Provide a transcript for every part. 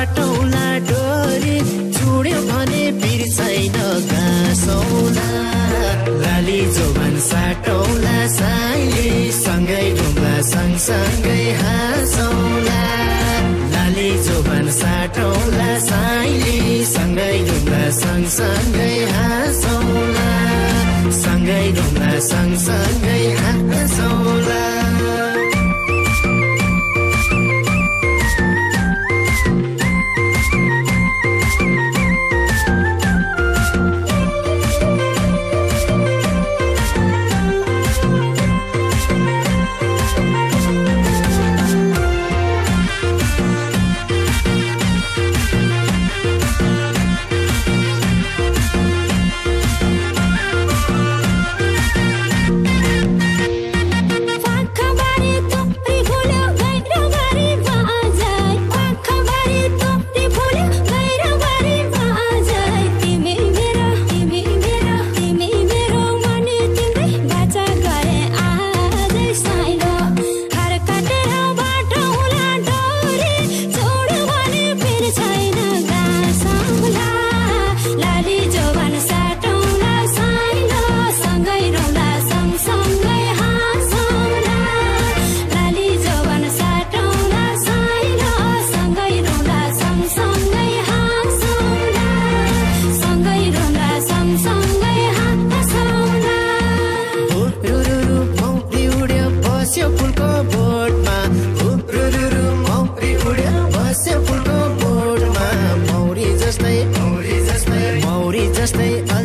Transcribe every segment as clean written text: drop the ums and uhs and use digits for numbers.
बाटौला डोरी चुड्यो भने बिर्सैन गाँसौला लाली जोबन साटौला साइली सँगै ढुङ्गा सँगसँगै हाँसौला लाली जोबन साटौला साइली सँगै ढुङ्गा सँगसँगै हाँसौला सँगै ढुङ्गा सँगसँगै हाँसौला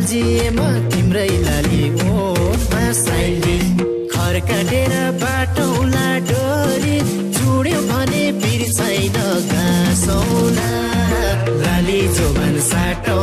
अल्झिएमा तिम्रै लाली ओठमा साइली खरकाटेर बाटौला डोरी चुड्यो भने बिर्सैन गाँसौला लाली जोबन साटौ